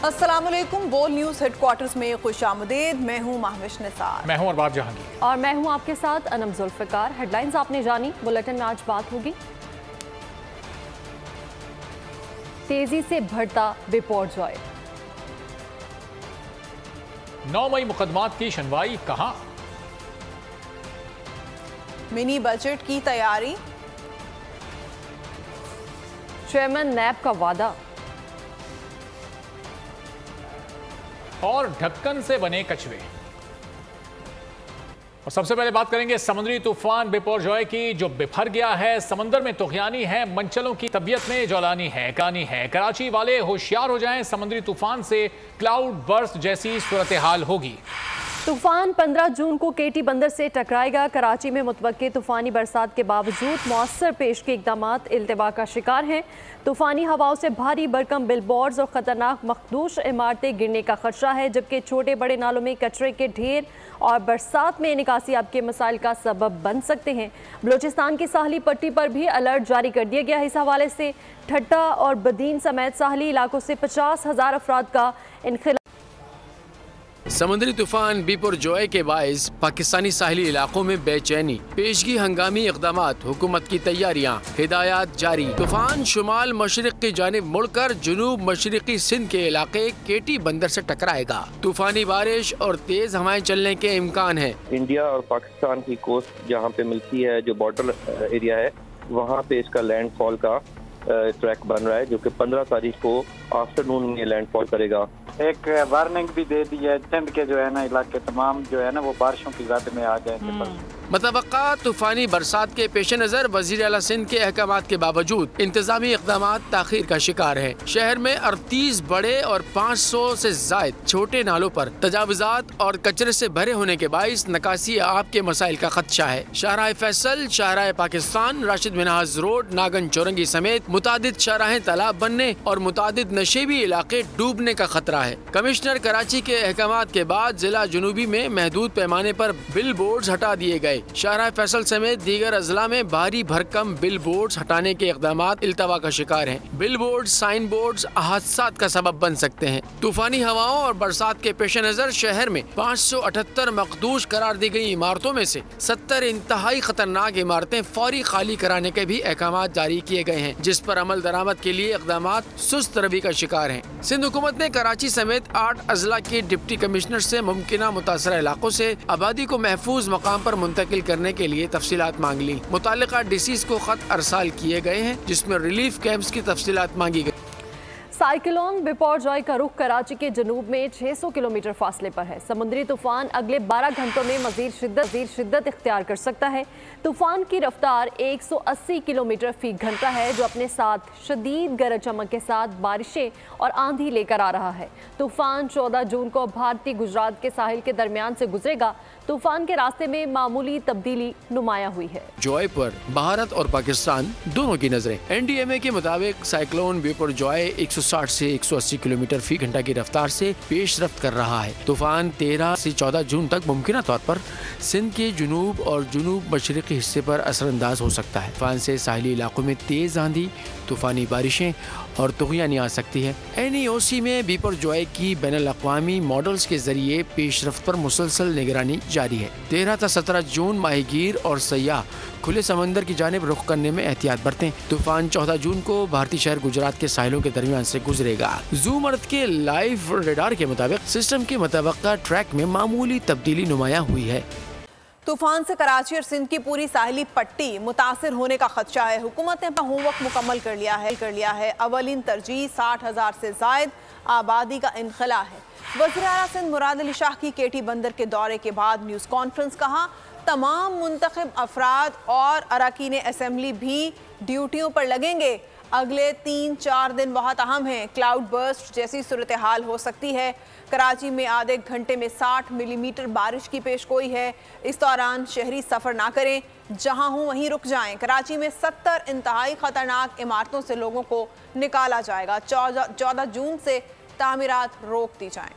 अस्सलामुअलैकुम। बोल news headquarters में खुशामदीद। मैं हूं महविश निसार। मैं हूं अरबाज जहांगीर और मैं हूं आपके साथ अनम जुल्फ़िकार। हेडलाइंस आपने जानी, बुलेटिन में आज बात होगी तेजी से बढ़ता बिपोरजॉय। 9 मई मुकदमात की सुनवाई कहां? मिनी बजट की तैयारी। चेयरमैन नैब का वादा। और ढक्कन से बने कछुए। और सबसे पहले बात करेंगे समुद्री तूफान बिपोरजॉय की, जो बिफर गया है, समंदर में तुग़यानी है, मनचलों की तबीयत में जौलानी है, कहानी है। कराची वाले होशियार हो जाएं, समुद्री तूफान से क्लाउड बर्स्ट जैसी सूरत हाल होगी। तूफान 15 जून को केटी बंदर से टकराएगा। कराची में मुतवक्के तूफानी बरसात के बावजूद मौसर पेश के इक़दामात इल्तिबा का शिकार हैं। तूफानी हवाओं से भारी भरकम बिलबोर्ड्स और ख़तरनाक मखदूश इमारतें गिरने का खदशा है, जबकि छोटे बड़े नालों में कचरे के ढेर और बरसात में निकासी अब के मसाइल का सबब बन सकते हैं। बलूचिस्तान की साहली पट्टी पर भी अलर्ट जारी कर दिया गया है। इस हवाले से ठट्टा और बदीन समेत साहली इलाकों से 50,000 अफराद का इनखिला। समुद्री तूफान बिपोरजॉय के बायस पाकिस्तानी साहली इलाकों में बेचैनी, पेशगी हंगामी इक़दामात, हुकूमत की तैयारियां, हिदायत जारी। तूफान शुमाल मशरिक की जानिब मुड़कर जुनूब मशरिकी सिंध के इलाके केटी बंदर से टकराएगा। तूफानी बारिश और तेज हवाएं चलने के इम्कान है। इंडिया और पाकिस्तान की कोस्ट जहाँ पे मिलती है, जो बॉर्डर एरिया है, वहाँ पे इसका लैंडफॉल का ट्रैक बन रहा है, जो कि 15 तारीख को आफ्टरनून में लैंडफॉल करेगा। एक वार्निंग भी दे दी है, सिंध के जो है ना इलाके तमाम जो है ना वो बारिशों की ज़द में आ जाएंगे। मतवक्का तूफानी बरसात के पेश नज़र वज़ीर आला सिंध के अहकामात के बावजूद इंतजामी इक़दामात ताख़ीर का शिकार है। शहर में 38 बड़े और 500 से ज़ायद छोटे नालों पर तजावुज़ात और कचरे से भरे होने के बाइस निकासी आब के मसाइल का खदशा है। शाहराह फैसल, शाहराह पाकिस्तान, राशिद मिनहाज रोड, नागन चौरंगी समेत मुतादिद शाहराहें तालाब बनने और मुतादिद नशेबी इलाके डूबने का खतरा है। कमिश्नर कराची के अहकामात के बाद जिला जुनूबी में महदूद पैमाने पर बिल बोर्ड हटा दिए गए। शाहराह फैसल समेत दीगर अजला में भारी भरकम बिल बोर्ड हटाने के इक़दामात इल्तवा का शिकार हैं। बिल बोर्ड, साइन बोर्ड हादसात का सबब बन सकते हैं। तूफानी हवाओं और बरसात के पेश नज़र शहर में 578 मखदूश करार दी गई इमारतों में से 70 इंतहाई खतरनाक इमारतें फौरी खाली कराने के भी अहकामात जारी किए गए हैं, जिस पर अमल दरामद के लिए इक़दामात सुस्त रवि का शिकार हैं। सिंध हुकूमत ने कराची समेत 8 अजला के डिप्टी कमिश्नर से मुमकिना मुतासरा इलाकों से आबादी को महफूज मकाम पर मुंतकिल करने के लिए तफसीलात मांग ली। मुतालिका डीसीज को खत अरसाल किए गए हैं, जिसमें रिलीफ कैंप्स की तफसीलात मांगी गई। साइक्लोन बिपोरजॉय का रुख कराची के जनूब में 600 किलोमीटर फासले पर है। समुद्री तूफान अगले 12 घंटों में मजीद शिद्दत इख्तियार कर सकता है। तूफान की रफ्तार 180 किलोमीटर फी घंटा है, जो अपने साथ शदीद गरज चमक के साथ बारिशें और आंधी लेकर आ रहा है। तूफान 14 जून को भारतीय गुजरात के साहिल के दरमियान से गुजरेगा। तूफान के रास्ते में मामूली तब्दीली नुमाया हुई है। जॉय पर भारत और पाकिस्तान दोनों की नजरें। एनडीएमए के मुताबिक साइक्लोन बिपोरजॉय 160 से 180 किलोमीटर फी घंटा की रफ्तार से पेश रफ्त कर रहा है। तूफान 13 से 14 जून तक मुमकिन तौर पर सिंध के जुनूब और जुनूब मशरिकी हिस्से पर असरअंदाज हो सकता है। तूफान से साहिली इलाकों में तेज आंधी, तूफानी बारिशें और तुग़यानी आ सकती है। NEOC में बिपोरजॉय की बैनुल-अक़वामी मॉडल्स के जरिए पेशरफ्त पर मुसलसल निगरानी जारी है। 13 से 17 जून माहीगीर और सयाह खुले समंदर की जानिब रुख करने में एहतियात बरतें। तूफान 14 जून को भारतीय शहर गुजरात के साहिलों के दरमियान से गुजरेगा। ज़ूम अर्थ के लाइव रेडार के मुताबिक सिस्टम के मुताबिक ट्रैक में मामूली तब्दीली नुमाया हुई है। तूफान से कराची और सिंध की पूरी साहिली पट्टी मुतासिर होने का खदशा है। हुकूमत ने अपना होमवर्क मुकम्मल कर लिया है। अवलिन तरजीह 60,000 से जायद आबादी का इनखला है। वज़ीर आला सिंध मुराद अली शाह की केटी बंदर के दौरे के बाद न्यूज़ कॉन्फ्रेंस। कहा तमाम मुंतखब अफराद और अरकान असम्बली भी ड्यूटियों पर लगेंगे। अगले 3-4 दिन बहुत अहम हैं। क्लाउड बर्स्ट जैसी सूरत हाल हो सकती है। कराची में आधे घंटे में 60 मिलीमीटर बारिश की पेशगोई है। इस दौरान शहरी सफ़र ना करें, जहां हों वहीं रुक जाएं। कराची में 70 इंतहाई ख़तरनाक इमारतों से लोगों को निकाला जाएगा। 14 जून से तामीरात रोक दी जाएं।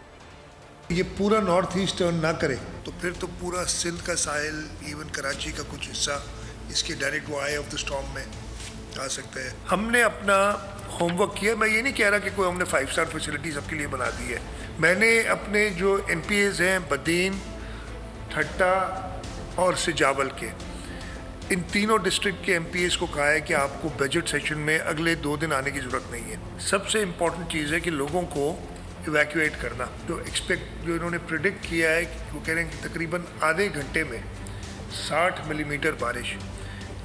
ये पूरा नॉर्थ ईस्ट टर्न ना करे तो फिर तो पूरा सिंध का साहिल, इवन कराची का कुछ हिस्सा इसके डायरेक्ट वो आई ऑफ द स्टॉर्म में आ सकता है। हमने अपना होमवर्क किया। मैं ये नहीं कह रहा कि कोई हमने 5 स्टार फैसिलिटी सबके लिए बना दी है। मैंने अपने जो MPAs हैं बदीन, ठट्टा और सिजावल के, इन तीनों डिस्ट्रिक्ट के MPAs को कहा है कि आपको बजट सेशन में अगले 2 दिन आने की ज़रूरत नहीं है। सबसे इम्पॉर्टेंट चीज़ है कि लोगों को इवैक्यूएट करना। जो इन्होंने प्रिडिक्ट किया है वो कह रहे हैं कि तकरीबन आधे घंटे में 60 मिलीमीटर बारिश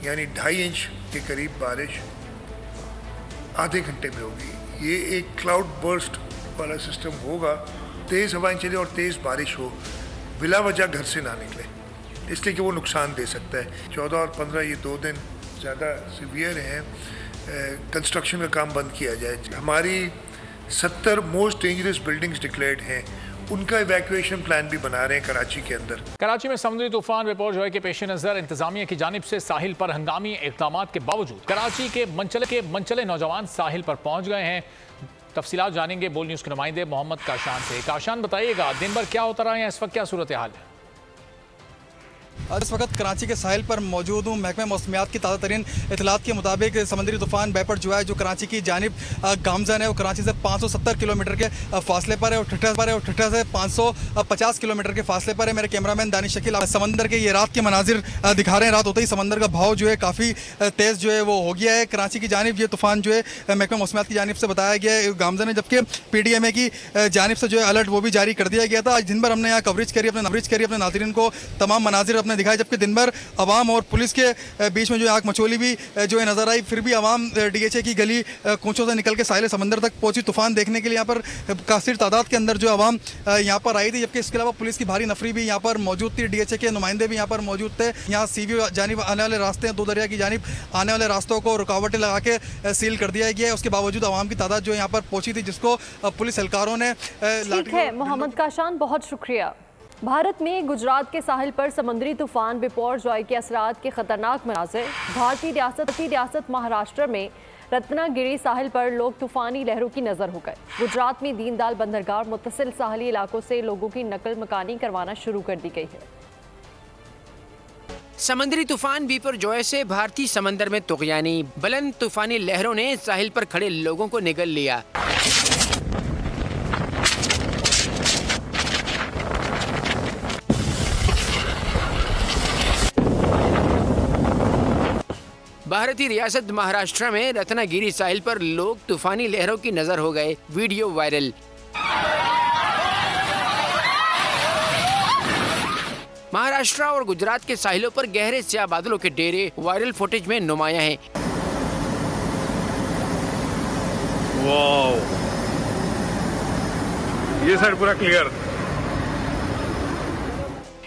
यानी 2.5 इंच के करीब बारिश आधे घंटे में होगी। ये एक क्लाउड बर्स्ट वाला सिस्टम होगा, तेज़ हवाएं चले और तेज़ बारिश हो, बिला वजह घर से ना निकले, इसलिए कि वो नुकसान दे सकता है। 14 और 15 ये 2 दिन ज़्यादा सीवियर हैं। कंस्ट्रक्शन का काम बंद किया जाए। हमारी 70 मोस्ट डेंजरस बिल्डिंग्स डिक्लेयर्ड हैं, उनका इवैक्यूएशन प्लान भी बना रहे हैं कराची के अंदर। कराची में समुद्री तूफान बिपरजॉय के पेश नज़र इंतजामिया की जानिब से साहिल पर हंगामी इक़दाम के बावजूद कराची के मंचले नौजवान साहिल पर पहुंच गए हैं। तफसीलात जानेंगे बोल न्यूज़ के नुमाइंदे मोहम्मद काशान से। काशान, बताइएगा दिन भर क्या होता रहा है, इस वक्त क्या सूरत हाल है? इस वक्त कराची के साहिल पर मौजूद हूँ। महकमे मौसमियात की ताज़ा तरीन इतलात के मुताबिक समुद्री तूफान बिपरजॉय जो कराची की जानिब गामजन है, वो कराची से 570 किलोमीटर के फासले पर है और ठट्ठा से 550 किलोमीटर के फासले पर है। मेरे कैमरामैन दानिश शकील समंदर के ये रात के मनाजिर दिखा रहे हैं। रात होते ही समंदर का भाव जो है काफ़ी तेज़ जो है वो हो गया है। कराची की जानिब ये तूफान जो है महकमे मौसमियात की जानिब से बताया गया है गामजन है, जबकि PDMA की जानिब से जो है अलर्ट वो भी जारी कर दिया गया था। आज दिन भर हमने यहाँ कवरेज करी, अपने नाज़रीन को तमाम मनाजिर अपने दिखाए, जबकि दिन भर अवाम और पुलिस के बीच में जो आग मचोली भी जो है नजर आई। फिर भी अवाम DHA की गली कूचों से निकल के साहिल समंदर तक पहुंची तूफान देखने के लिए। यहाँ पर कासिर तादाद के अंदर जो अवाम यहाँ पर आई थी, जबकि इसके अलावा पुलिस की भारी नफरी भी यहाँ पर मौजूद थी। DHA के नुमाइंदे भी यहाँ पर मौजूद थे। यहाँ CVO जानिब आने वाले रास्ते हैं, 2 दरिया की जानिब आने वाले रास्तों को रुकावटें लगा के सील कर दिया गया है। उसके बावजूद अवाम की तादाद जो यहाँ पर पहुंची थी, जिसको पुलिस एहलकारों ने ठीक है मोहम्मद काशान, बहुत शुक्रिया। भारत में गुजरात के साहिल पर समुद्री तूफान बिपरजॉय के असरात के खतरनाक मनाज़िर। भारतीय रियासत महाराष्ट्र में रत्नागिरी साहिल पर लोग तूफानी लहरों की नज़र हो गए। गुजरात में दीनदयाल बंदरगाह मुत्तसिल साहली इलाकों से लोगों की नकल मकानी करवाना शुरू कर दी गई है। समुद्री तूफान बिपरजॉय से भारतीय समंदर में तुग़यानी, बुलंद तूफानी लहरों ने साहिल पर खड़े लोगों को निगल लिया। भारतीय रियासत महाराष्ट्र में रत्नागिरी साहिल पर लोग तूफानी लहरों की नजर हो गए। Video viral. महाराष्ट्र और गुजरात के साहिलों पर गहरे स्याह बादलों के डेरे वायरल फुटेज में नुमाया हैं। वाओ, ये साइड पूरा क्लियर।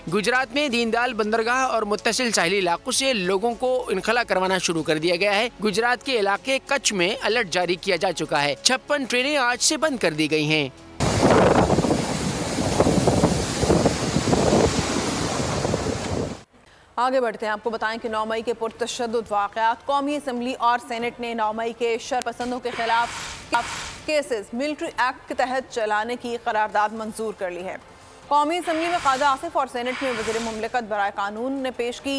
गुजरात में दीनदयाल बंदरगाह और मुत्तसिल साहिली इलाकों से लोगों को इनखला करवाना शुरू कर दिया गया है। गुजरात के इलाके कच्छ में अलर्ट जारी किया जा चुका है। 56 ट्रेनें आज से बंद कर दी गई हैं। आगे बढ़ते हैं। आपको बताएं कि 9 मई के पुरतशद्दुद वाक़यात। कौमी असम्बली और सेनेट ने 9 मई के शरपसंदों के खिलाफ केसेस मिलिट्री एक्ट के तहत चलाने की करारदाद मंजूर कर ली है। कौमी असम्बली में क़ाज़ी आसिफ और सेनेट में वज़ीर मुमलिकत बराए कानून ने पेश की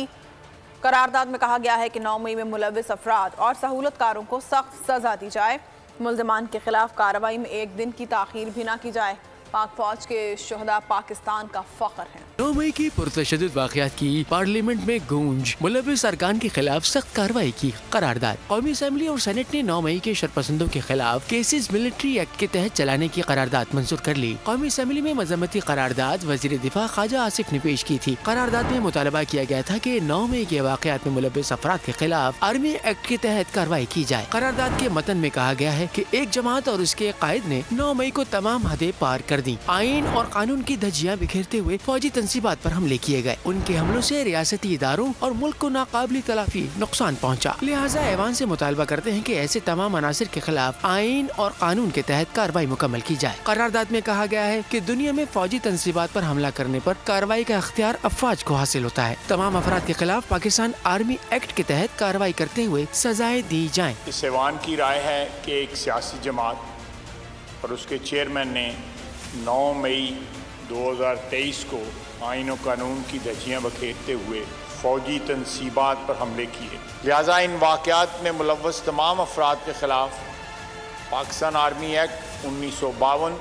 करारदाद में कहा गया है कि 9 मई में मुलव्विस अफराद और सहूलतकारों को सख्त सज़ा दी जाए। मुल्ज़िमान के खिलाफ कार्रवाई में 1 दिन की ताख़ीर भी ना की जाए। पाक फौज के शहदा पाकिस्तान का फख्र है। 9 मई की पुरतशद्दुद वाक़यात की पार्लियामेंट में गूंज। मुलव्विस अरकान के खिलाफ सख्त कार्रवाई की करारदाद। कौमी असम्बली और सेनेट ने 9 मई के शरपसंदों के खिलाफ केसेस मिलिट्री एक्ट के तहत चलाने की करारदाद मंजूर कर ली। कौमी असम्बली में मजम्मती करारदाद वज़ीर दिफा ख्वाजा आसिफ ने पेश की थी। करारदाद में मुतालबा किया गया था कि 9 मई के वाक़यात में मुलव्विस अफराद के खिलाफ आर्मी एक्ट के तहत कार्रवाई की जाए। करारदाद के मतन में कहा गया है कि एक जमात और उसके कायद ने 9 मई को तमाम हदें पार कर दी। आईन और कानून की धज्जियां बिखेरते हुए फौजी तंसीबात पर हमले किए गए। उनके हमलों से रियासती इदारों और मुल्क को नाकाबिल तलाफी नुकसान पहुंचा। लिहाजा ऐवान से मुतालबा करते हैं कि ऐसे तमाम अनासिर के खिलाफ आईन और कानून के तहत कार्रवाई मुकम्मल की जाए। करारदाद में कहा गया है कि दुनिया में फौजी तंसीबात पर हमला करने पर कार्रवाई का इख्तियार अफवाज को हासिल होता है। तमाम अफराद के खिलाफ पाकिस्तान आर्मी एक्ट के तहत कार्रवाई करते हुए सजाएं दी जाएं। इस ऐवान की राय है कि एक सियासी जमात और उसके चेयरमैन ने 9 मई 2023 को आईन और कानून की धज्जियां बखेरते हुए फौजी तनसीबात पर हमले किए। लिहाजा इन वाक़यात में मुलव्वस तमाम अफराद के खिलाफ पाकिस्तान आर्मी एक्ट 1952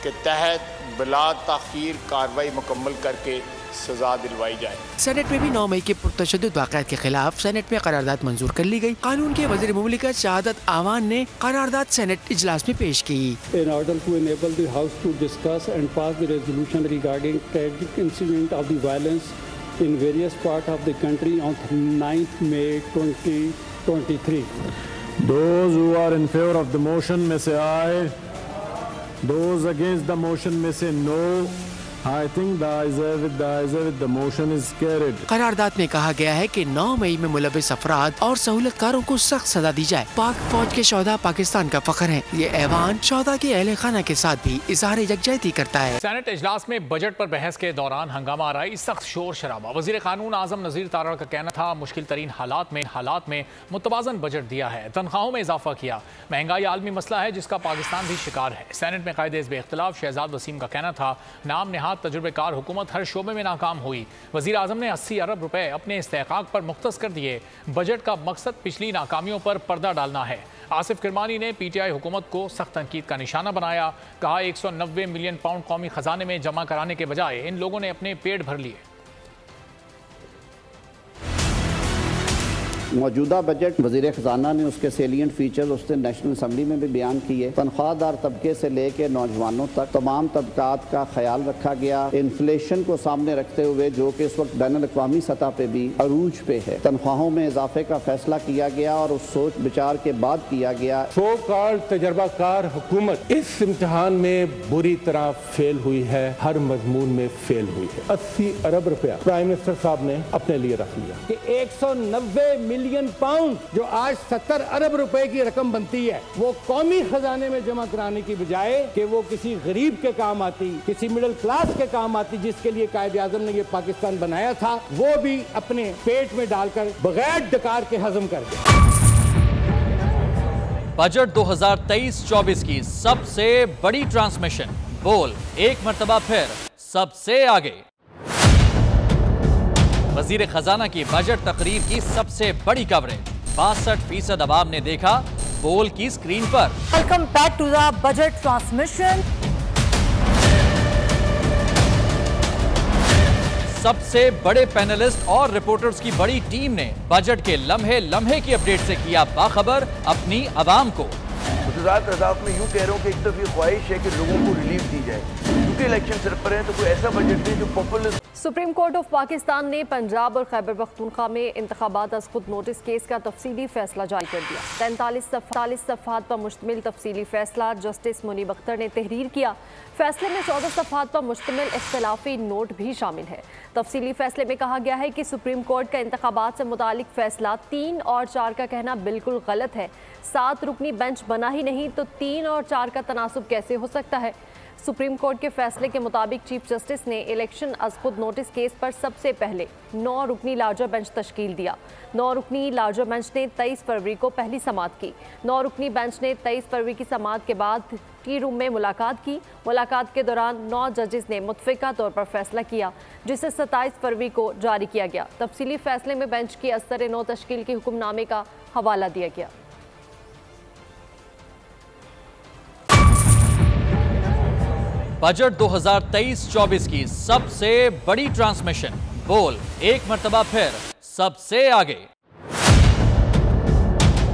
के तहत बिला ताख़ीर कार्रवाई मुकम्मल करके सजा दिलवाई जाए। सेनेट में भी 9 मई के पुरतशद्दुद वाक़यात के खिलाफ सेनेट में करारदाद मंजूर कर ली गई। कानून के वज़ीर मुमलिकत शहादत आवान ने करारदाद सेनेट इजलास में पेश की। In order to enable the House to discuss and pass the resolution regarding tragic incident of the violence in various parts of the country on 9th May 2023. Those who are in favor of the motion may say aye. Those against the motion may say no. I think the ayes motion is carried. करारदाद में कहा गया है कि 9 मई में मुलव्विस अफराद और सहूलतकारों को सख्त सजा दी जाए। पाक फौज के शोहदा पाकिस्तान का फख्र है। ये ऐवान शोहदा के अहले खाना के साथ भी इज़हार यकजहती करता है। सेनेट इजलास में बजट पर बहस के दौरान हंगामा आराई, सख्त शोर शराबा। वजीर कानून आजम नज़ीर तारड़ का कहना था मुश्किल तरीन हालात में मुतवाज़न बजट दिया है, तनख्वाहों में इजाफा किया। महंगाई आलमी मसला है जिसका पाकिस्तान भी शिकार है। सेनेट में कायदे इज़् इख्तिलाफ शहजाद वसीम का कहना था नाम नहाद तजुर्बेकार हुकूमत हर शोबे में नाकाम हुई। वजीर आजम ने 80 अरब रुपए अपने इस्तेहकाक पर मुख्तस कर दिए। बजट का मकसद पिछली नाकामियों पर पर्दा डालना है। आसिफ किरमानी ने पीटीआई हुकूमत को सख्त तनकीद का निशाना बनाया। कहा 190 मिलियन पाउंड कौमी खजाने में जमा कराने के बजाय इन लोगों ने अपने पेट भर लिए। मौजूदा बजट वज़ीर ख़जाना ने उसके सेलियंट फीचर्स उसने नेशनल असम्बली में भी बयान किए। तनख्वाहदार तबके से लेके नौजवानों तक तमाम तबकात का ख्याल रखा गया। इन्फ्लेशन को सामने रखते हुए जो कि इस वक्त बैनुल अक़वामी सतह पे भी अरूज पे है, तनख्वाहों में इजाफे का फैसला किया गया और उस सोच विचार के बाद किया गया। सो कॉल्ड तजर्बाकार हुकूमत इस इम्तिहान में बुरी तरह फेल हुई है, हर मजमून में फेल हुई है। 80 अरब रुपया प्राइम मिनिस्टर साहब ने अपने लिए रख लिया कि 190 मिलियन पाउंड जो आज 70 अरब रुपए की रकम बनती है वो कौमी खजाने में जमा कराने की बजाय कि वो किसी गरीब के काम आती, किसी मिडिल क्लास के काम आती जिसके लिए कायदे आज़म ने ये पाकिस्तान बनाया था, वो भी अपने पेट में डालकर बगैर डकार के हजम कर दिया। बजट 2023-24 की सबसे बड़ी ट्रांसमिशन, बोल एक मर्तबा फिर सबसे आगे। वजीर खजाना की बजट तकरीर की सबसे बड़ी कवरेज, 62% अवाम ने देखा बोल की स्क्रीन पर। Welcome back to the budget transmission. सबसे बड़े पैनलिस्ट और रिपोर्टर्स की बड़ी टीम ने बजट के लम्हे लम्हे की अपडेट से किया बाखबर अपनी अवाम को। गुजरात रज़ाक में यूँ कह रहा हूँ कि एक तो ये ख्वाहिश है कि लोगों को रिलीफ दी जाए, क्योंकि इलेक्शन सिर पर है, तो कोई ऐसा बजट दे जो popular. Supreme court of Pakistan ने पंजाब और खैबर पख्तूनख्वा में इंतखाबात अज़ खुद नोटिस केस का तफसीली फैसला जारी कर दिया। 43 सफ़हात पर मुश्तमिल तफसीली फैसला जस्टिस मुनीब अख्तर ने तहरीर किया। फैसले में 14 सफ़हात पर मुश्तमिल इख्तलाफी नोट भी शामिल है। तफसीली फैसले में कहा गया है कि सुप्रीम कोर्ट का इंतखाबात से मुतालिक फैसला 3 और 4 का कहना बिल्कुल गलत है। 7 रुकनी बेंच बना ही नहीं तो 3 और 4 का तनासुब कैसे हो सकता है। सुप्रीम कोर्ट के फैसले के मुताबिक चीफ जस्टिस ने इलेक्शन अज़ खुद नोटिस केस पर सबसे पहले 9 रुकनी लार्जर बेंच तश्कील दिया। 9 रुकनी लार्जर बेंच ने 23 फरवरी को पहली समाअत की। 9 रुकनी बेंच ने 23 फरवरी की समाअत के बाद टी रूम में मुलाकात की। मुलाकात के दौरान 9 जजेस ने मुत्फिका तौर पर फैसला किया, जिसे 27 फरवरी को जारी किया गया। तफसीली फैसले में बेंच की अस्तर नौ तश्कील के हुक्मनामे का हवाला दिया गया। बजट 2023-24 की सबसे बड़ी ट्रांसमिशन, बोल एक मर्तबा फिर सबसे आगे।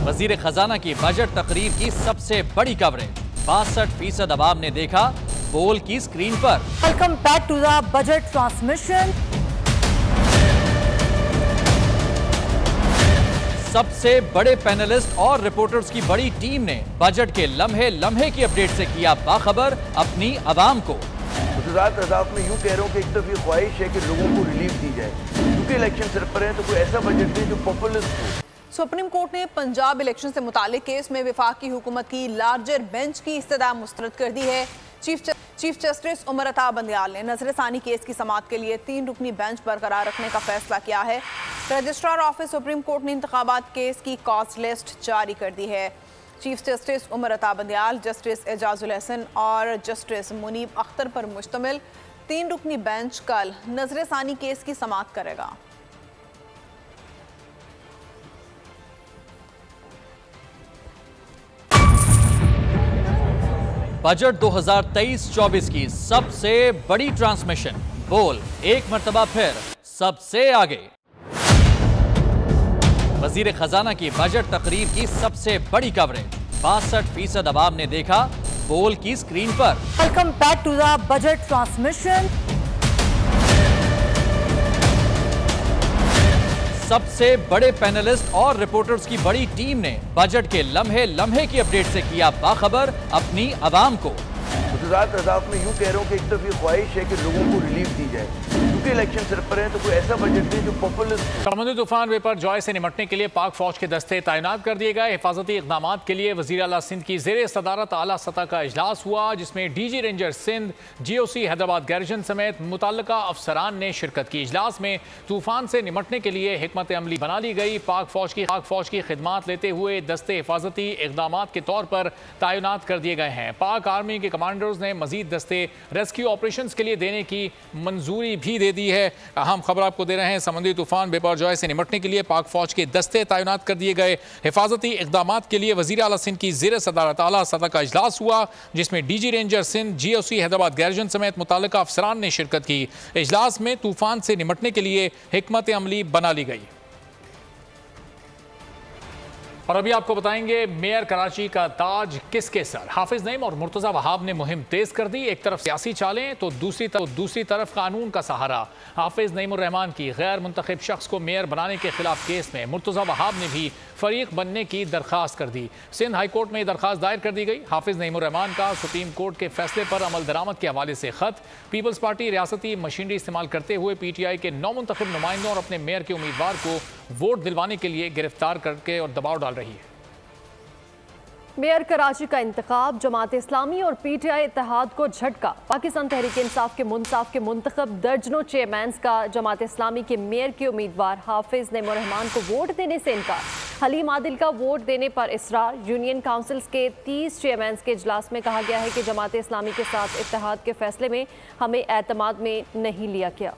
वजीर खजाना की बजट तकरीर की सबसे बड़ी कवरेज, 62% अवाम ने देखा बोल की स्क्रीन पर। Welcome back to the budget transmission. सबसे बड़े पैनलिस्ट और रिपोर्टर्स की बड़ी टीम ने बजट के लम्हे लम्हे की अपडेट से किया बाखबर अपनी अवाम को। गुजरात रज़ाक में यूँ कह रहा हूँ कि एक तो ये ख्वाहिश है कि लोगों को रिलीफ दी जाए, क्योंकि इलेक्शन सिर पर है, तो कोई ऐसा बजट दे जो पॉपुलिस्ट हो। सुप्रीम कोर्ट ने पंजाब इलेक्शन से मुतालिक केस में वफाकी हुकूमत की लार्जर बेंच की इस्तदा मुस्तरद कर दी है। चीफ जस्टिस उमर अता बंदियाल ने नजरसानी केस की समाअत के लिए 3 रुकनी बेंच बरकरार रखने का फैसला किया है। रजिस्ट्रार ऑफिस सुप्रीम कोर्ट ने इंतखाबात केस की कॉज लिस्ट जारी कर दी है। Chief justice Umar Ata Bandial, justice Ejazul Hasan और जस्टिस मुनीब अख्तर पर मुश्तमिल 3 रुकनी बेंच कल नजरसानी केस की समाअत करेगा। बजट 2023-24 की सबसे बड़ी ट्रांसमिशन। बोल एक मर्तबा फिर सबसे आगे। वजीर खजाना की बजट तकरीर की सबसे बड़ी कवरेज। 62% अवाम ने देखा बोल की स्क्रीन पर। Welcome back to the budget transmission. सबसे बड़े पैनलिस्ट और रिपोर्टर्स की बड़ी टीम ने बजट के लम्हे लम्हे की अपडेट से किया बाखबर अपनी आवाम को। गुजरात रजाक में यूँ कह रहा हूँ कि एक तरफ ये ख्वाहिश है कि लोगों को रिलीफ दी जाए, क्योंकि इलेक्शन सिर पर है, तो कोई ऐसा बजट दे जो पॉपुलिस्ट। समुद्री तूफान बिपरजॉय से निपटने के लिए पाक फौज के दस्ते तैनात कर दिए गए। हिफाजती इकदाम के लिए वज़ीर आला सिंध की ज़ेरे सदारत आला सतह का इजलास हुआ, जिसमें DG ranger Sindh, GOC Hyderabad garrison समेत मुतल्लिका अफसरान ने शिरकत की। इजलास में तूफान से निपटने के लिए हिकमत अमली बना ली गई। पाक फौज की खिदमात लेते हुए दस्ते हिफाजती इकदाम के तौर पर तैनात कर दिए गए हैं। पाक आर्मी के कमांडर्स ने मजीद दस्ते रेस्क्यू ऑपरेशंस के लिए देने की मंजूरी भी दे दी है। अहम खबर आपको दे रहे हैं, समुद्री तूफान बिपरजॉय से निपटने के लिए पाक फौज के दस्ते तैनात कर दिए गए। हिफाजती इकदाम के लिए वज़ीर आला सिंध की ज़ेर सदारत आला सतह का इजलास हुआ, जिसमें DG ranger Sindh, GOC Hyderabad garrison समेत मुतल्लिका अफसरान ने शिरकत की। इजलास में तूफान से निपटने के लिए हिकमत अमली बना ली गई। और अभी आपको बताएंगे मेयर कराची का ताज किसके सर। हाफिज नईम और मुर्तज़ा वहाब ने मुहिम तेज कर दी। एक तरफ सियासी चालें तो दूसरी तरफ कानून का सहारा। हाफिज नईमुर रहमान की गैर मुंतखब शख्स को मेयर बनाने के खिलाफ केस में मुर्तज़ा वहाब ने भी फरीक बनने की दरख्वास्त कर दी। सिंध हाई कोर्ट में दरख्वास्त दायर कर दी गई। हाफिज नईमुर रहमान का सुप्रीम कोर्ट के फैसले पर अमल दरामद के हवाले से खत। पीपल्स पार्टी रियासती मशीनरी इस्तेमाल करते हुए PTI के 9 मुंतखब नुमाइंदों और अपने मेयर के उम्मीदवार को वोट दिलवाने के लिए गिरफ्तार करके और दबाव डाल रही है। मेयर कराची का इंतखाब, जमात इस्लामी और PTI इत्तेहाद को झटका। पाकिस्तान तहरीक इंसाफ के मुंतखब दर्जनों चेयरमैन्स का जमात इस्लामी के मेयर के उम्मीदवार हाफिज नईमुर रहमान को वोट देने से इनकार। हलीम आदिल का वोट देने पर इसरार। यूनियन काउंसिल्स के 30 चेयरमैन्स के इजलास में कहा गया है कि जमात इस्लामी के साथ इत्तेहाद के फैसले में हमें एतमाद में नहीं लिया गया।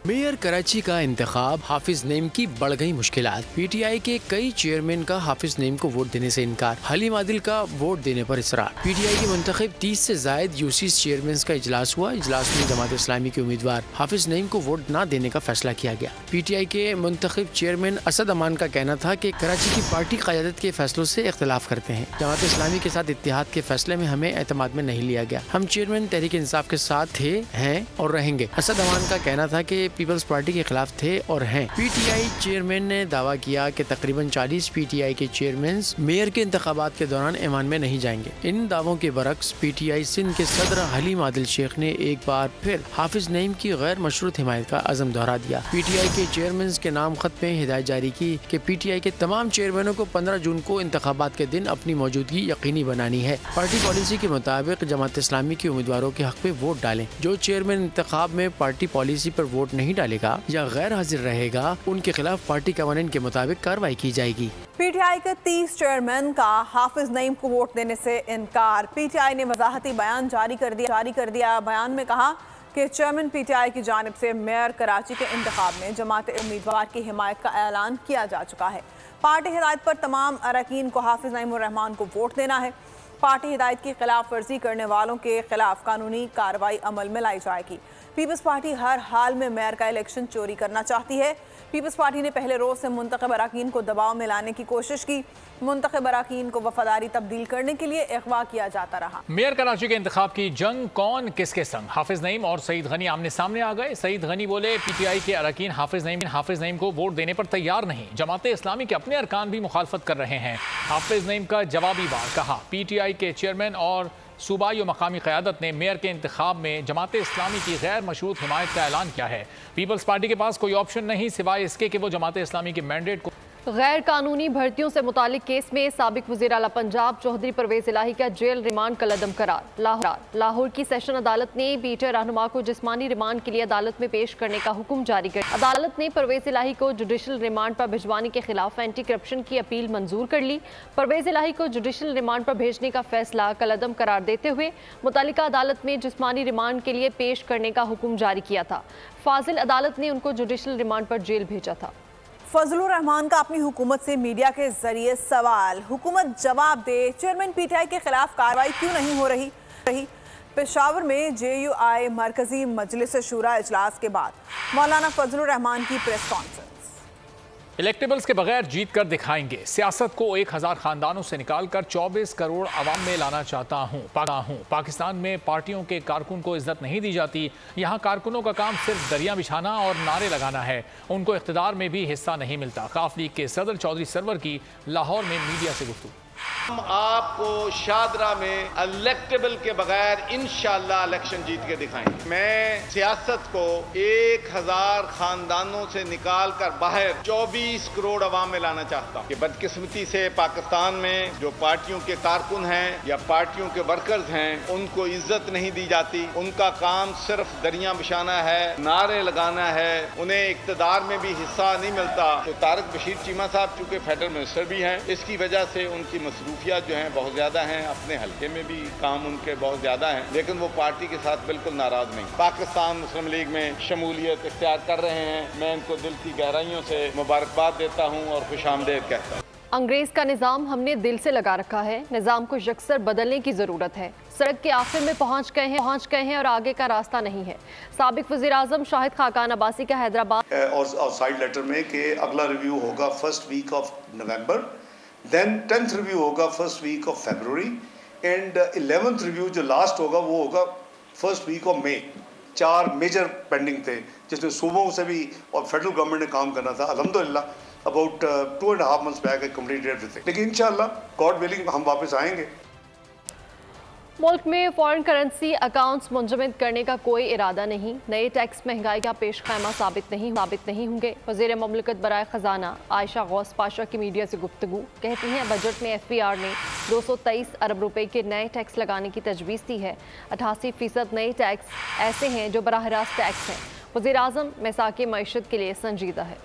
मेयर कराची का इंतखाब, हाफिज नईम की बढ़ गई मुश्किलात। PTI के कई चेयरमैन का हाफिज नईम को वोट देने से इनकार। हलीम आदिल का वोट देने पर इसरार। PTI के मुंतखब 30 से जायद UC चेयरमैन का इजलास हुआ। इजलास में जमात इस्लामी के उम्मीदवार हाफिज नईम को वोट न देने का फैसला किया गया। PTI के मुंतखब चेयरमैन असद अमान का कहना था कि कराची की पार्टी क़यादत के फैसलों से इख्तलाफ करते हैं। जमात इस्लामी के साथ इत्तेहाद के फैसले में हमें एतमाद में नहीं लिया गया। हम चेयरमैन तहरीक इंसाफ के साथ थे, हैं और रहेंगे। असद अमान का कहना था कि पीपल्स पार्टी के खिलाफ थे और हैं। PTI चेयरमैन ने दावा किया कि तकरीबन 40 PTI के चेयरमैन मेयर के इंतखाबात के दौरान ऐवान में नहीं जाएंगे। इन दावों के बरक्स PTI सिंध के सदर हलीम आदिल शेख ने एक बार फिर हाफिज नईम की गैर मशरूत हिमायत का अज़म दोहरा दिया। PTI के चेयरमैन के नाम खत में हिदायत जारी की कि PTI के तमाम चेयरमैनों को 15 जून को इंतखाबात के दिन अपनी मौजूदगी यकीनी बनानी है। पार्टी पॉलिसी के मुताबिक जमात इस्लामी के उम्मीदवारों के हक में वोट डालें। जो चेयरमैन इंतखाब में पार्टी पॉलिसी पर वोट नहीं डालेगा या गैर हाजिर रहेगा, उनके खिलाफ पार्टी कवानीन के मुताबिक कार्रवाई की जाएगी। PTI के 30 चेयरमैन का हाफिज नईम को वोट देने से इनकार। PTI ने वजाहती बयान जारी कर दिया। बयान में कहा कि चेयरमैन PTI की जानिब से मेयर कराची के इंतखाब में जमात उम्मीदवार की हिमायत का ऐलान किया जा चुका है। पार्टी हिदायत पर तमाम अरकान को हाफिज नईमुर रहमान को वोट देना है। पार्टी हिदायत की खिलाफ वर्जी करने वालों के खिलाफ कानूनी कार्रवाई अमल में लाई जाएगी। पीपल्स पार्टी हर हाल में मेयर का इलेक्शन चोरी करना चाहती है। पीपल्स पार्टी ने पहले रोज से मुंतखब अरकान को दबाव में लाने की कोशिश की। मुंतखब अरकान को वफादारी तब्दील करने के लिए अगवा किया जाता रहा। मेयर कराची के इंतखाब की जंग कौन किसके संग। हाफिज नईम और सईद गनी आमने सामने आ गए। सईद गनी बोले PTI के अरकान हाफिज नईम को वोट देने पर तैयार नहीं। जमात इस्लामी के अपने अरकान भी मुखालफत कर रहे हैं। हाफिज नईम का जवाबी वार कहा PTI के चेयरमैन और सूबाई और मकामी क़यादत ने मेयर के इंतखाब में जमात इस्लामी की गैर मशरूत हिमायत का ऐलान किया है। पीपल्स पार्टी के पास कोई ऑप्शन नहीं सिवाय इसके कि वो जमात इस्लामी के मैंडेट को। गैर कानूनी भर्तियों से मुतालिक केस में साबिक वज़ीर आला पंजाब चौधरी परवेज इलाही का जेल रिमांड कलअदम करार। लाहौर की सेशन अदालत ने PTI रहनुमा को जिस्मानी रिमांड के लिए अदालत में पेश करने का हुक्म जारी कर। अदालत ने परवेज इलाही को जुडिशल रिमांड पर भिजवाने के खिलाफ एंटी करप्शन की अपील मंजूर कर ली। परवेज इलाही को जुडिशल रिमांड पर भेजने का फैसला कलअदम करार देते हुए मुतालिका अदालत में जिस्मानी रिमांड के लिए पेश करने का हुक्म जारी किया था। फाजिल अदालत ने उनको जुडिशल रिमांड पर जेल भेजा था। फजलुर रहमान का अपनी हुकूमत से मीडिया के जरिए सवाल, हुकूमत जवाब दे, चेयरमैन पीटीआई के खिलाफ कार्रवाई क्यों नहीं हो रही। पेशावर में JUI मरकजी मजलिस शूरा इजलास के बाद मौलाना फजलुर रहमान की प्रेस कॉन्फ्रेंस। इलेक्टेबल्स के बगैर जीत कर दिखाएंगे, सियासत को 1000 खानदानों से निकालकर 24 करोड़ अवाम में लाना चाहता हूँ। पाकिस्तान में पार्टियों के कारकुन को इज्जत नहीं दी जाती, यहाँ कारकुनों का काम सिर्फ दरिया बिछाना और नारे लगाना है, उनको इख्तिदार में भी हिस्सा नहीं मिलता। काफ लीग के सदर चौधरी सरवर की लाहौर में मीडिया से गुफ्तगू। हम आपको शादरा में इलेक्टेबल के बगैर इंशाअल्लाह इलेक्शन जीत के दिखाएंगे। मैं सियासत को 1000 खानदानों से निकाल कर बाहर 24 करोड़ अवाम में लाना चाहता हूँ। कि बदकिस्मती से पाकिस्तान में जो पार्टियों के कारकुन हैं या पार्टियों के वर्कर्स हैं, उनको इज्जत नहीं दी जाती, उनका काम सिर्फ दरिया बिछाना है, नारे लगाना है, उन्हें इक्तदार में भी हिस्सा नहीं मिलता। तो तारिक बशीर चीमा साहब चूंकि फेडरल मिनिस्टर भी हैं, इसकी वजह से उनकी मसरूफियात जो हैं बहुत ज़्यादा हैं, अपने हल्के में भी काम उनके बहुत ज़्यादा हैं, लेकिन वो पार्टी के साथ बिल्कुल नाराज़ नहीं। पाकिस्तान मुस्लिम लीग में शमूलियत इख्तियार कर रहे हैं, मैं इनको दिल की गहराइयों से मुबारकबाद देता हूँ और खुशामदीद कहता हूँ। अंग्रेज का निज़ाम हमने दिल से लगा रखा है, निज़ाम को यकसर बदलने की ज़रूरत है। सड़क के आखिर में पहुँच गए हैं और आगे का रास्ता नहीं है। साबिक वज़ीर आज़म शाहिद खाकान अब्बासी का हैदराबाद और साइड लेटर में कि अगला रिव्यू होगा first week of November, then 10th review होगा first week of February and 11th review जो लास्ट होगा वो होगा first week of May. 4 major pending थे जिसमें सूबों से भी और फेडरल गवर्नमेंट ने काम करना था। अल्हम्दुलिल्लाह about 2.5 months back I completed everything, लेकिन इंशाल्लाह गॉड विलिंग हम वापस आएंगे। मुल्क में फॉरेन करेंसी अकाउंट्स मुंजमद करने का कोई इरादा नहीं, नए टैक्स महंगाई का पेश खैमा साबित नहीं होंगे। वज़ीर ममलकत बराए ख़जाना आयशा गौस पाशा की मीडिया से गुफ्तगू, कहती हैं बजट में FBR ने 223 अरब रुपए के नए टैक्स लगाने की तजवीज़ दी है। 88% नए टैक्स ऐसे हैं जो बराह रास्त टैक्स हैं। वज़ीर आज़म मैसाकी मईशत के लिए संजीदा है।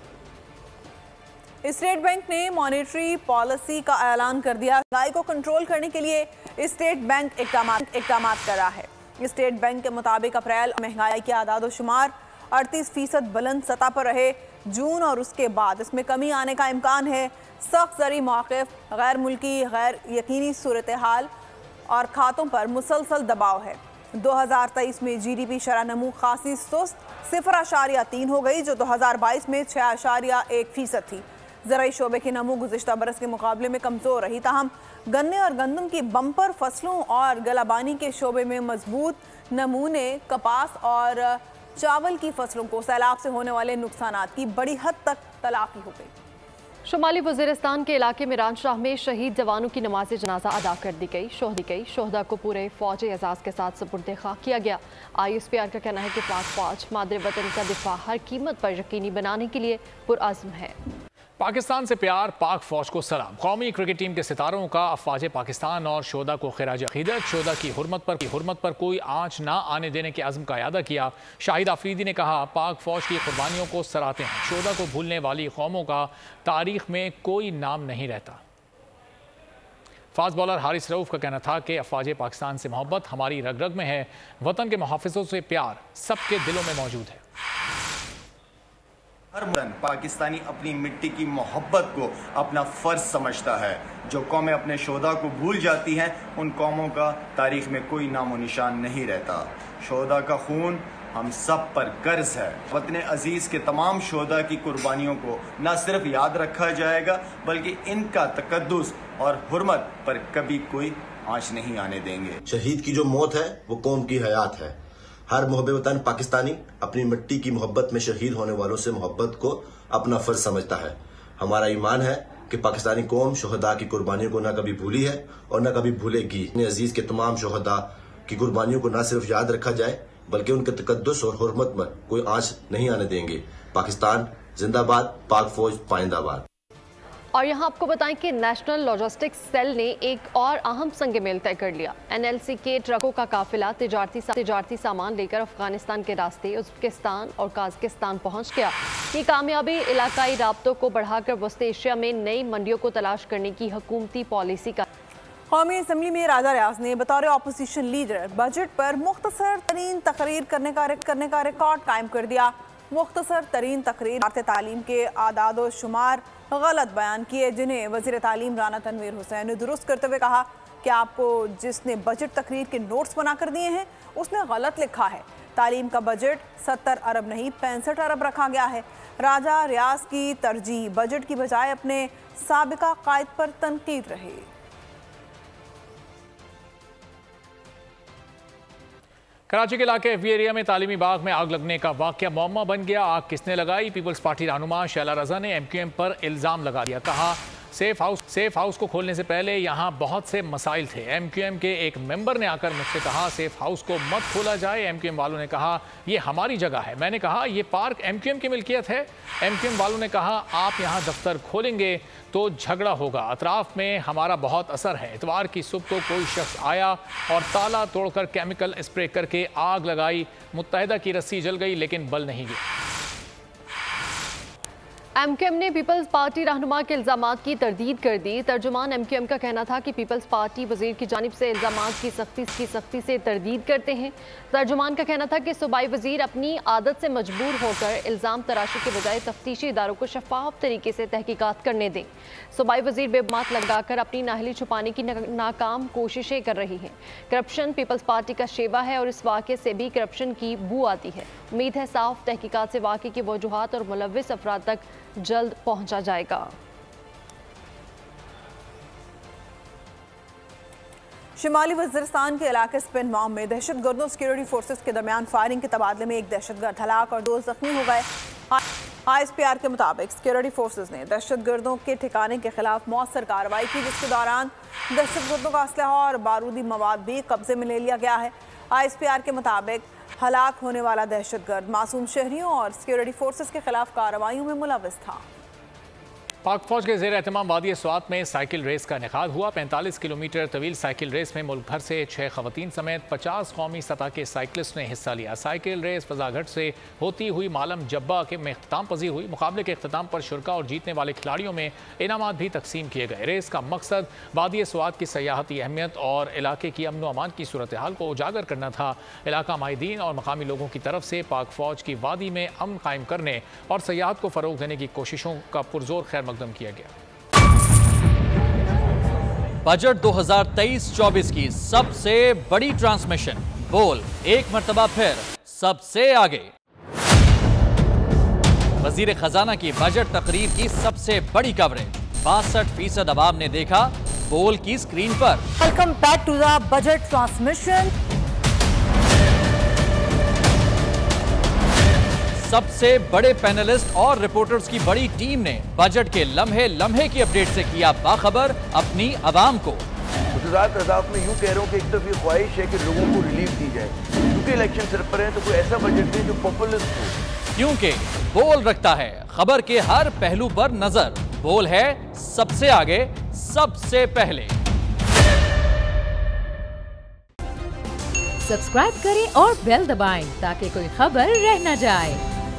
स्टेट बैंक ने मॉनेटरी पॉलिसी का ऐलान कर दिया, महंगाई को कंट्रोल करने के लिए स्टेट बैंक इक़दाम कर रहा है। स्टेट बैंक के मुताबिक अप्रैल महंगाई के आदाद शुमार 38% बुलंद सतह पर रहे। जून और उसके बाद इसमें कमी आने का इम्कान है। सख्त ज़री मौक़िफ़, गैर मुल्की गैर यकीनी सूरत हाल और खातों पर मुसलसल दबाव है। 2023 में GDP शरह नमू खासी सुस्त 0.3 हो गई, जो 2022 में 6.1% थी। ज़राई शोबे की नमू गुज़िश्ता बरस के मुकाबले में कमज़ोर रही, ताहम गन्ने और गंदम की बम्पर फसलों और गलाबानी के शोबे में मजबूत नमूने कपास और चावल की फसलों को सैलाब से होने वाले नुकसानात की बड़ी हद तक तलाफी हो गई। शुमाली वज़ीरिस्तान के इलाके में रानशाह में शहीद जवानों की नमाज जनाजा अदा कर दी गई। शोहदा को पूरे फौज एजाज़ के साथ सुपुर्द खाक किया गया। ISPR का कहना है कि पाक फौज मादर वतन का दिफा हर कीमत पर यकीनी बनाने के लिए पुरअज़्म है। पाकिस्तान से प्यार, पाक फौज को सलाम। कौमी क्रिकेट टीम के सितारों का अफवाज पाकिस्तान और शोहदा को खिराज अकीदत। शोहदा की हुर्मत पर कोई आँच ना आने देने के अज़्म का इरादा किया। शाहिद आफरीदी ने कहा, पाक फौज की कुर्बानियों को सराहते हैं। शोहदा को भूलने वाली कौमों का तारीख में कोई नाम नहीं रहता। फास्ट बॉलर हारिस रऊफ का कहना था कि अफवाज पाकिस्तान से मोहब्बत हमारी रग रग में है। वतन के मुहाफ़िज़ों से प्यार सबके दिलों में मौजूद है। हर पाकिस्तानी अपनी मिट्टी की मोहब्बत को अपना फ़र्ज समझता है। जो कौमें अपने शोहदा को भूल जाती हैं, उन कौमों का तारीख में कोई नामो निशान नहीं रहता। शोहदा का खून हम सब पर कर्ज है। वतन अजीज़ के तमाम शोहदा की कुर्बानियों को न सिर्फ याद रखा जाएगा, बल्कि इनका तकद्दुस और हुर्मत पर कभी कोई आँच नहीं आने देंगे। शहीद की जो मौत है वो कौम की हयात है। हर मुहब्बे वतन पाकिस्तानी अपनी मिट्टी की मोहब्बत में शहीद होने वालों से मोहब्बत को अपना फर्ज समझता है। हमारा ईमान है कि पाकिस्तानी कौम शोहदा की कुर्बानियों को न कभी भूली है और न कभी भूलेगी। अपने अजीज के तमाम शोहदा की कुर्बानियों को न सिर्फ याद रखा जाए, बल्कि उनके तकद्दुस और हुर्मत में कोई आँच नहीं आने देंगे। पाकिस्तान जिंदाबाद, पाक फौज पाइंदाबाद। और यहाँ आपको बताएं कि नेशनल लॉजिस्टिक्स सेल ने एक और अहम संग मेल तय कर लिया। NLC के ट्रकों का काफिला तिजारती सामान लेकर अफगानिस्तान के रास्ते उज़्बेकिस्तान और काज़किस्तान पहुँच गया। ये कामयाबी इलाकाई राब्तों को बढ़ाकर वस्त एशिया में नई मंडियों को तलाश करने की हुकूमती पॉलिसी का। कौमी असम्बली में राजा रियाज ने बतौर अपोजिशन लीडर बजट पर मुख्तसर तरीन तकरीर करने का रिकॉर्ड कायम कर दिया। मुख्तसर तरीन तकरीर वजारत तालीम के आदाद व शुमार गलत बयान किए, जिन्हें वज़ीर तालीम राना तनवीर हुसैन ने दुरुस्त करते हुए कहा कि आपको जिसने बजट तकरीर के नोट्स बनाकर दिए हैं उसने गलत लिखा है। तालीम का बजट 70 अरब नहीं 65 अरब रखा गया है। राजा रियाज की तरजीह बजट की बजाय अपने साबिका कायद पर तनकीद रही। कराची के इलाके एफबी एरिया में तालीमी बाग में आग लगने का वाकया मौमा बन गया। आग किसने लगाई? पीपल्स पार्टी रहनुमा शैला रजा ने एमक्यूएम पर इल्ज़ाम लगा दिया। कहा सेफ हाउस को खोलने से पहले यहाँ बहुत से मसाइल थे। एमक्यूएम के एक मेंबर ने आकर मुझसे कहा सेफ हाउस को मत खोला जाए। एमक्यूएम वालों ने कहा ये हमारी जगह है। मैंने कहा ये पार्क एमक्यूएम की मिल्कियत है। एमक्यूएम वालों ने कहा आप यहाँ दफ्तर खोलेंगे तो झगड़ा होगा, अतराफ में हमारा बहुत असर है। इतवार की सुबह को कोई शख्स आया और ताला तोड़कर केमिकल स्प्रे करके आग लगाई। मुत्तहिदा की रस्सी जल गई लेकिन बल नहीं गया। एमक्यूएम ने पीपल्स पार्टी रहनुमा के इल्ज़ामात की तरदीद कर दी। तर्जुमान एमक्यूएम का कहना था कि पीपल्स पार्टी वज़ीर की जानिब से इल्ज़ामात की सख्ती से तरदीद करते हैं। तर्जुमान का कहना था कि सूबाई वज़ीर अपनी आदत से मजबूर होकर इल्ज़ाम तराशी के बजाय तफ्तीशी इदारों को शफाफ तरीके से तहकीकात करने दें। सूबाई वज़ीर बेबात लगाकर अपनी नाअहली छुपाने की नाकाम कोशिशें कर रही हैं। करप्शन पीपल्स पार्टी का शेवा है और इस वाक़े से भी करप्शन की बू आती है। उम्मीद है साफ तहकीकात से वाक़े की वजूहात और मुलव्विस अफराद तक जल्द पहुंचा जाएगा। शिमाली वज़ीरिस्तान के इलाके स्पिनवाम में दहशतगर्दों सिक्योरिटी फोर्सेस के दरमियान फायरिंग के तबादले में एक दहशतगर्द हलाक और 2 जख्मी हो गए। ISPR के मुताबिक सिक्योरिटी फोर्सेस ने दहशतगर्दों के ठिकाने के खिलाफ मौसर कार्रवाई की, जिसके दौरान दहशतगर्दों का असलहा और बारूदी मवाद भी कब्जे में ले लिया गया है। ISPR के मुताबिक हलाक होने वाला दहशतगर्द मासूम शहरियों और सिक्योरिटी फोर्सेस के खिलाफ कार्रवाइयों में मुलव्विस था। पाक फौज के ज़ेर एहतमाम वादी स्वात में साइकिल रेस का इनेकाद हुआ। 45 किलोमीटर तवील साइकिल रेस में मुल्क भर से 6 खवातीन समेत 50 कौमी सतह के साइकिलिस्ट ने हिस्सा लिया। साइकिल रेस फजाघट से होती हुई मालम जब्बा के में अख्ताम पजीर हुई। मुकाबले के अख्ताम पर शुरा और जीतने वाले खिलाड़ियों में इनामात भी तकसीम किए गए। रेस का मकसद वादी स्वात की सयाहती अहमियत और इलाके की अमन व अमान की सूरत हाल को उजागर करना था। इलाका माहिदीन और मकामी लोगों की तरफ से पाक फौज की वादी में अमन कायम करने और सयाहत को फ़रोग देने की कोशिशों का पुरजोर खैर मकदम किया गया। बजट 2023-24 की सबसे बड़ी ट्रांसमिशन बोल एक मर्तबा फिर सबसे आगे। वजीर खजाना की बजट तकरीर की सबसे बड़ी कवरेज 62% अवाम ने देखा बोल की स्क्रीन पर। Welcome back to the budget transmission. सबसे बड़े पैनलिस्ट और रिपोर्टर्स की बड़ी टीम ने बजट के लम्हे लम्हे की अपडेट से किया बाखबर अपनी आवाम को। गुजरात अदालत में यूं कह रहा हूं कि एक तरफ ये ख्वाहिश है कि लोगों को रिलीफ दी जाए, क्योंकि इलेक्शन सर पर है तो कोई ऐसा बजट दे जो पॉपुलिस्ट हो। क्योंकि बोल रखता है खबर के हर पहलू पर नजर। बोल है सबसे आगे सबसे पहले। सब्सक्राइब करें और बेल दबाएं ताकि कोई खबर रह न जाए।